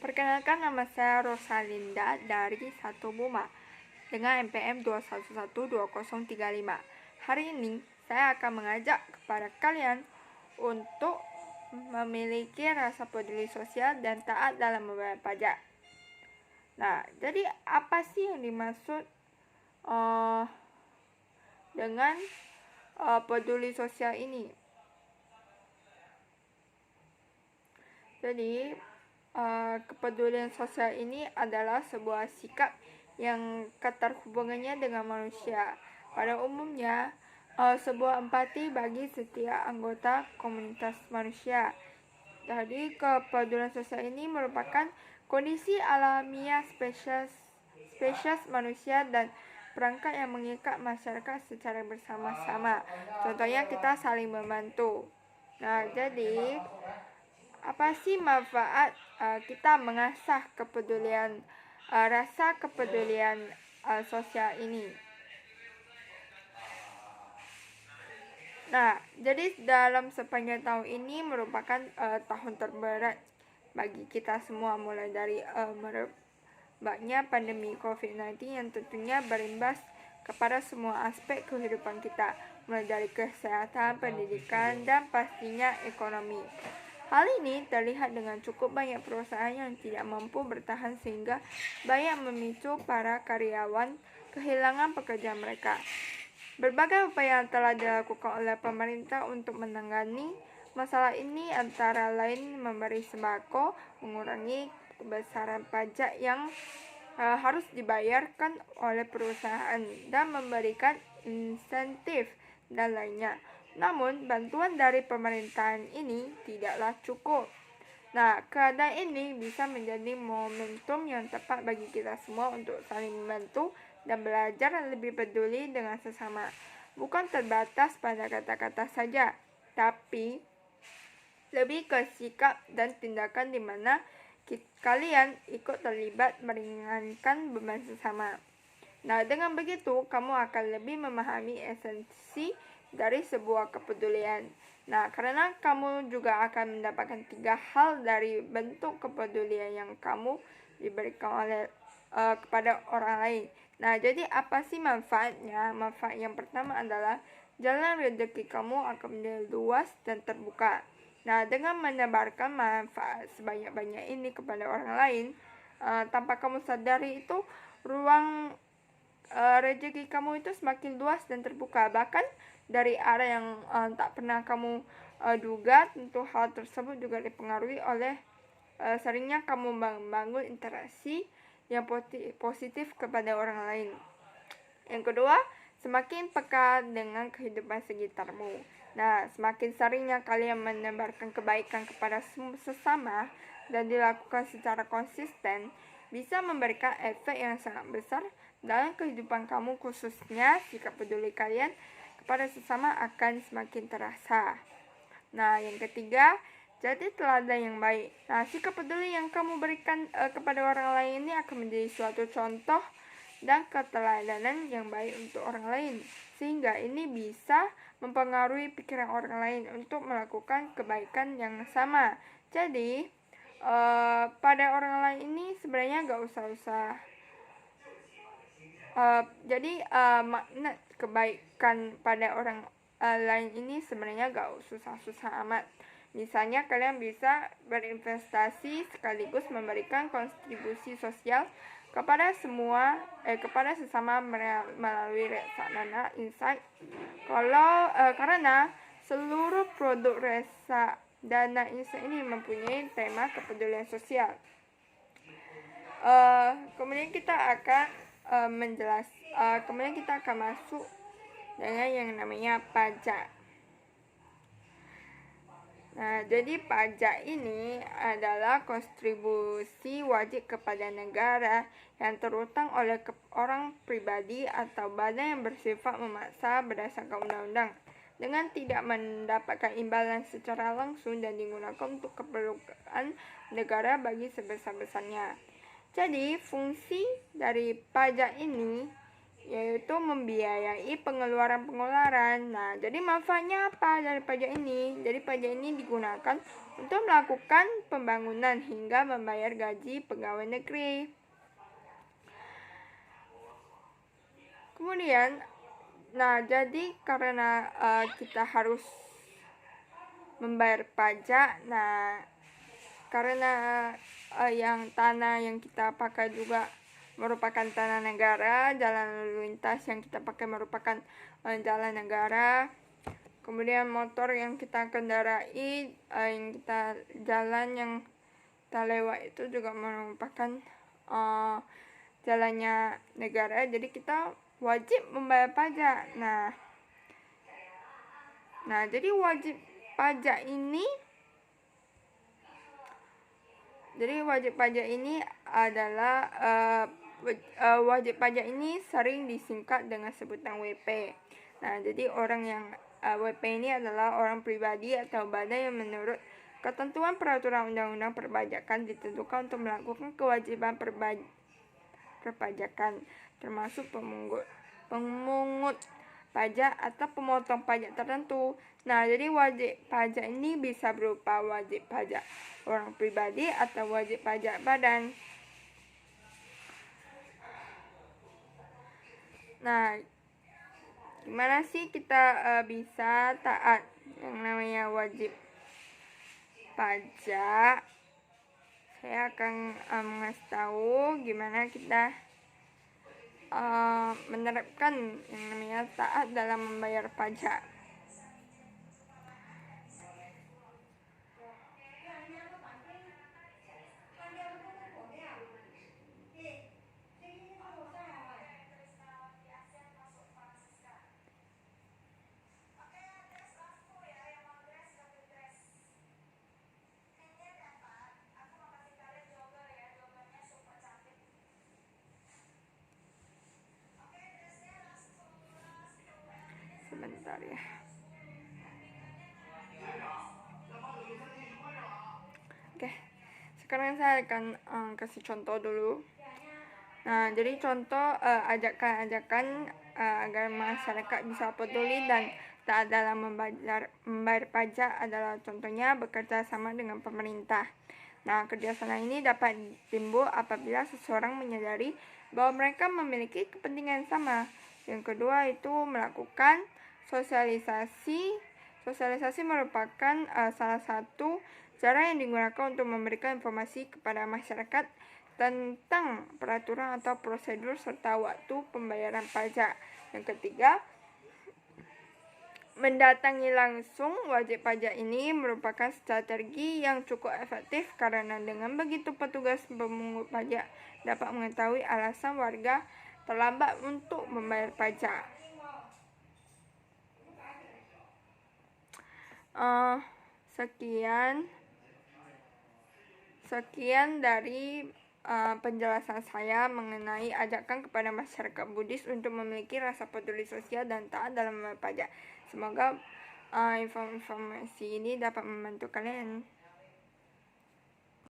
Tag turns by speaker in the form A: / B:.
A: Perkenalkan, nama saya Rosalinda dari Satu Buma dengan NPM 2112035. Hari ini saya akan mengajak kepada kalian untuk memiliki rasa peduli sosial dan taat dalam membayar pajak. Nah, jadi apa sih yang dimaksud dengan peduli sosial ini? Jadi kepedulian sosial ini adalah sebuah sikap yang keterhubungannya dengan manusia. Pada umumnya, sebuah empati bagi setiap anggota komunitas manusia. Jadi, kepedulian sosial ini merupakan kondisi alamiah spesies manusia dan perangkat yang mengikat masyarakat secara bersama-sama. Contohnya, kita saling membantu. Nah, jadi apa sih manfaat kita mengasah kepedulian rasa kepedulian sosial ini? Nah, jadi dalam sepanjang tahun ini merupakan tahun terberat bagi kita semua, mulai dari merebaknya pandemi COVID-19 yang tentunya berimbas kepada semua aspek kehidupan kita, mulai dari kesehatan, pendidikan, dan pastinya ekonomi. Hal ini terlihat dengan cukup banyak perusahaan yang tidak mampu bertahan sehingga banyak memicu para karyawan kehilangan pekerjaan mereka. Berbagai upaya yang telah dilakukan oleh pemerintah untuk menangani masalah ini antara lain memberi sembako, mengurangi kebesaran pajak yang harus dibayarkan oleh perusahaan, dan memberikan insentif dan lainnya. Namun, bantuan dari pemerintahan ini tidaklah cukup. Nah, keadaan ini bisa menjadi momentum yang tepat bagi kita semua untuk saling membantu dan belajar lebih peduli dengan sesama. Bukan terbatas pada kata-kata saja, tapi lebih ke sikap dan tindakan di mana kalian ikut terlibat meringankan beban sesama. Nah, dengan begitu, kamu akan lebih memahami esensi dari sebuah kepedulian. Nah, karena kamu juga akan mendapatkan 3 hal dari bentuk kepedulian yang kamu diberikan oleh kepada orang lain. Nah, jadi apa sih manfaatnya? Manfaat yang pertama adalah jalan rezeki kamu akan menjadi luas dan terbuka. Nah, dengan menebarkan manfaat sebanyak-banyak ini kepada orang lain, tanpa kamu sadari itu ruang rezeki kamu itu semakin luas dan terbuka, bahkan dari arah yang tak pernah kamu duga. Tentu hal tersebut juga dipengaruhi oleh seringnya kamu membangun interaksi yang positif kepada orang lain. Yang kedua, semakin peka dengan kehidupan sekitarmu. Nah, semakin seringnya kalian menebarkan kebaikan kepada sesama dan dilakukan secara konsisten, bisa memberikan efek yang sangat besar dalam kehidupan kamu, khususnya sikap peduli kalian kepada sesama akan semakin terasa. Nah, yang ketiga, jadi teladan yang baik. Nah, sikap peduli yang kamu berikan kepada orang lain ini akan menjadi suatu contoh dan keteladanan yang baik untuk orang lain, sehingga ini bisa mempengaruhi pikiran orang lain untuk melakukan kebaikan yang sama. Jadi pada orang lain ini sebenarnya gak usah makna kebaikan pada orang lain ini sebenarnya gak susah-susah amat. Misalnya, kalian bisa berinvestasi sekaligus memberikan kontribusi sosial kepada sesama melalui reksadana insight. Karena seluruh produk reksadana insight ini mempunyai tema kepedulian sosial. Kemudian kita akan kemudian kita akan masuk dengan yang namanya pajak. Nah, jadi pajak ini adalah kontribusi wajib kepada negara yang terutang oleh orang pribadi atau badan yang bersifat memaksa berdasarkan undang-undang dengan tidak mendapatkan imbalan secara langsung dan digunakan untuk keperluan negara bagi sebesar-besarnya. Jadi, fungsi dari pajak ini yaitu membiayai pengeluaran-pengeluaran. Nah, jadi manfaatnya apa dari pajak ini? Jadi pajak ini digunakan untuk melakukan pembangunan hingga membayar gaji pegawai negeri. Kemudian, nah jadi karena kita harus membayar pajak, nah karena yang tanah yang kita pakai juga merupakan tanah negara, jalan lalu lintas yang kita pakai merupakan jalan negara, kemudian motor yang kita kendarai, yang kita jalan yang kita lewat itu juga merupakan jalannya negara, jadi kita wajib membayar pajak. Nah jadi wajib pajak ini adalah wajib pajak ini sering disingkat dengan sebutan WP. Nah, jadi orang yang WP ini adalah orang pribadi atau badan yang menurut ketentuan peraturan undang-undang perpajakan ditentukan untuk melakukan kewajiban perpajakan, termasuk pemungut pajak atau pemotong pajak tertentu. Nah, jadi wajib pajak ini bisa berupa wajib pajak orang pribadi atau wajib pajak badan. Nah, gimana sih kita bisa taat yang namanya wajib pajak? Saya akan mengasih tahu gimana kita menerapkan yang namanya taat dalam membayar pajak. Sebentar ya. Oke, sekarang saya akan kasih contoh dulu. Nah, jadi contoh ajakan-ajakan agar masyarakat bisa peduli dan taat dalam membayar pajak adalah contohnya bekerja sama dengan pemerintah. Nah, kerjasama ini dapat timbul apabila seseorang menyadari bahwa mereka memiliki kepentingan sama. Yang kedua itu melakukan sosialisasi. Sosialisasi merupakan salah satu cara yang digunakan untuk memberikan informasi kepada masyarakat tentang peraturan atau prosedur serta waktu pembayaran pajak. Yang ketiga, mendatangi langsung wajib pajak ini merupakan strategi yang cukup efektif karena dengan begitu petugas pemungut pajak dapat mengetahui alasan warga terlambat untuk membayar pajak. Sekian dari penjelasan saya mengenai ajakan kepada masyarakat Buddhis untuk memiliki rasa peduli sosial dan taat dalam membayar pajak. Semoga informasi ini dapat membantu kalian.